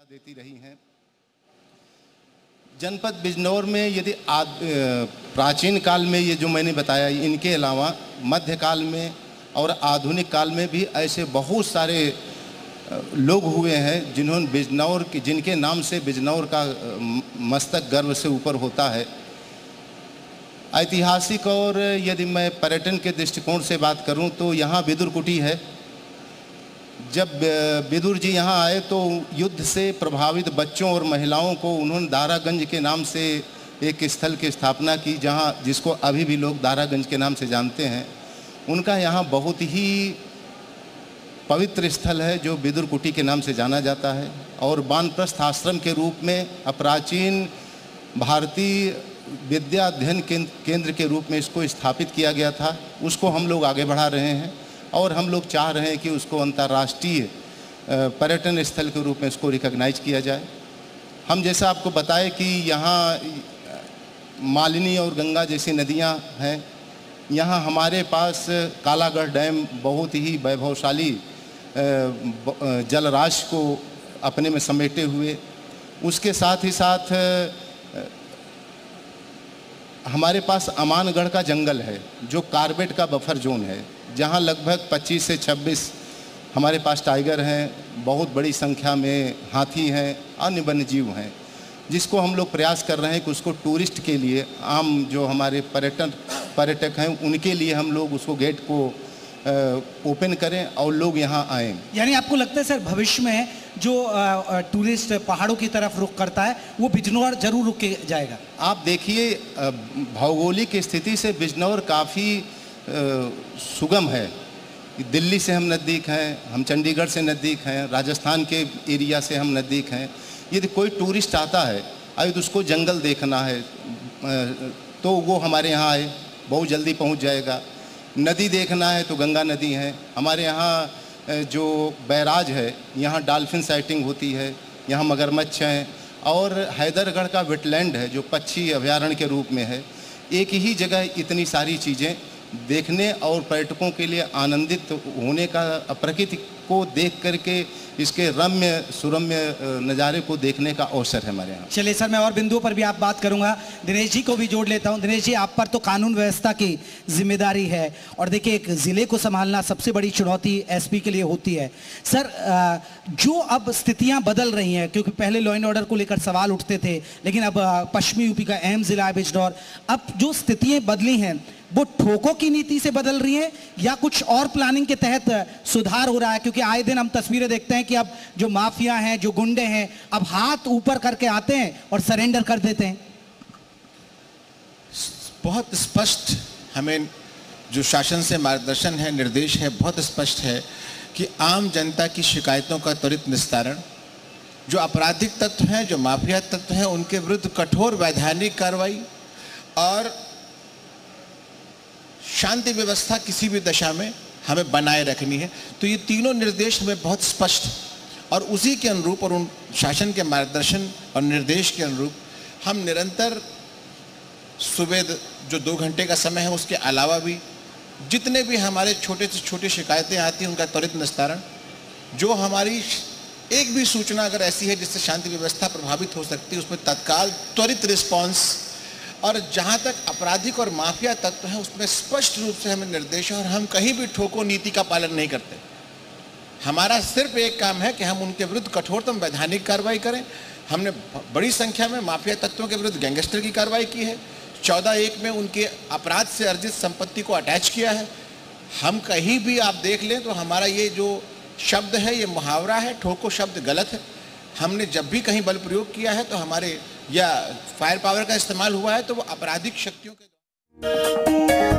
देती रही हैं। जनपद बिजनौर में यदि प्राचीन काल में ये जो मैंने बताया, इनके अलावा मध्यकाल में और आधुनिक काल में भी ऐसे बहुत सारे लोग हुए हैं जिन्होंने बिजनौर की, जिनके नाम से बिजनौर का मस्तक गर्व से ऊपर होता है। ऐतिहासिक और यदि मैं पर्यटन के दृष्टिकोण से बात करूं तो यहाँ विदुर कुटी है। जब विदुर जी यहाँ आए तो युद्ध से प्रभावित बच्चों और महिलाओं को उन्होंने दारागंज के नाम से एक स्थल की स्थापना की, जहाँ जिसको अभी भी लोग दारागंज के नाम से जानते हैं। उनका यहाँ बहुत ही पवित्र स्थल है जो विदुर कुटी के नाम से जाना जाता है, और वानप्रस्थ आश्रम के रूप में प्राचीन भारतीय विद्या अध्ययन केंद्र के रूप में इसको स्थापित किया गया था। उसको हम लोग आगे बढ़ा रहे हैं और हम लोग चाह रहे हैं कि उसको अंतर्राष्ट्रीय पर्यटन स्थल के रूप में इसको रिकॉग्नाइज किया जाए। हम जैसा आपको बताएं कि यहाँ मालिनी और गंगा जैसी नदियाँ हैं। यहाँ हमारे पास कालागढ़ डैम बहुत ही वैभवशाली जलराशि को अपने में समेटे हुए, उसके साथ ही साथ हमारे पास अमानगढ़ का जंगल है जो कार्बेट का बफर जोन है, जहाँ लगभग 25 से 26 हमारे पास टाइगर हैं, बहुत बड़ी संख्या में हाथी हैं, अन्य वन्य जीव हैं, जिसको हम लोग प्रयास कर रहे हैं कि उसको टूरिस्ट के लिए, आम जो हमारे पर्यटक हैं उनके लिए हम लोग उसको गेट को ओपन करें और लोग यहाँ आएँ। यानी आपको लगता है सर भविष्य में जो टूरिस्ट पहाड़ों की तरफ रुख करता है वो बिजनौर जरूर रुक के जाएगा? आप देखिए, भौगोलिक स्थिति से बिजनौर काफ़ी सुगम है। दिल्ली से हम नज़दीक हैं, हम चंडीगढ़ से नज़दीक हैं, राजस्थान के एरिया से हम नज़दीक हैं। यदि कोई टूरिस्ट आता है अगर उसको जंगल देखना है तो वो हमारे यहाँ आए, बहुत जल्दी पहुँच जाएगा। नदी देखना है तो गंगा नदी है हमारे यहाँ। जो बैराज है यहाँ डॉल्फिन साइटिंग होती है, यहाँ मगरमच्छ हैं, और हैदरगढ़ का वेटलैंड है जो पक्षी अभयारण्य के रूप में है। एक ही जगह इतनी सारी चीज़ें देखने और पर्यटकों के लिए आनंदित होने का, प्रकृति को देख करके इसके रम्य सुरम्य नज़ारे को देखने का अवसर है हमारे यहाँ। चलिए सर, मैं और बिंदुओं पर भी आप बात करूंगा। दिनेश जी को भी जोड़ लेता हूं। दिनेश जी, आप पर तो कानून व्यवस्था की जिम्मेदारी है, और देखिए एक ज़िले को संभालना सबसे बड़ी चुनौती एसपी के लिए होती है। सर, जो अब स्थितियाँ बदल रही हैं, क्योंकि पहले लॉ एंड ऑर्डर को लेकर सवाल उठते थे, लेकिन अब पश्चिमी यूपी का अहम ज़िला है बिजनौर, अब जो स्थितियाँ बदली हैं वो ठोकों की नीति से बदल रही है या कुछ और प्लानिंग के तहत सुधार हो रहा है? क्योंकि आए दिन हम तस्वीरें देखते हैं कि अब जो माफिया हैं, जो गुंडे हैं, अब हाथ ऊपर करके आते हैं और सरेंडर कर देते हैं। बहुत स्पष्ट हमें जो शासन से मार्गदर्शन है, निर्देश है, बहुत स्पष्ट है कि आम जनता की शिकायतों का त्वरित निस्तारण, जो आपराधिक तत्व हैं, जो माफिया तत्व हैं, उनके विरुद्ध कठोर वैधानिक कार्रवाई और शांति व्यवस्था किसी भी दशा में हमें बनाए रखनी है। तो ये तीनों निर्देश हमें बहुत स्पष्ट, और उसी के अनुरूप और उन शासन के मार्गदर्शन और निर्देश के अनुरूप हम निरंतर सुबह जो 2 घंटे का समय है उसके अलावा भी जितने भी हमारे छोटे से छोटी शिकायतें आती हैं उनका त्वरित निस्तारण, जो हमारी एक भी सूचना अगर ऐसी है जिससे शांति व्यवस्था प्रभावित हो सकती है उसमें तत्काल त्वरित रिस्पॉन्स, और जहाँ तक आपराधिक और माफिया तत्व हैं उसमें स्पष्ट रूप से हमें निर्देश है, और हम कहीं भी ठोको नीति का पालन नहीं करते। हमारा सिर्फ एक काम है कि हम उनके विरुद्ध कठोरतम वैधानिक कार्रवाई करें। हमने बड़ी संख्या में माफिया तत्वों के विरुद्ध गैंगस्टर की कार्रवाई की है। 14/1 में उनके अपराध से अर्जित संपत्ति को अटैच किया है। हम कहीं भी आप देख लें तो हमारा ये जो शब्द है, ये मुहावरा है, ठोको शब्द गलत है। हमने जब भी कहीं बल प्रयोग किया है तो हमारे या फायर पावर का इस्तेमाल हुआ है तो वो आपराधिक शक्तियों के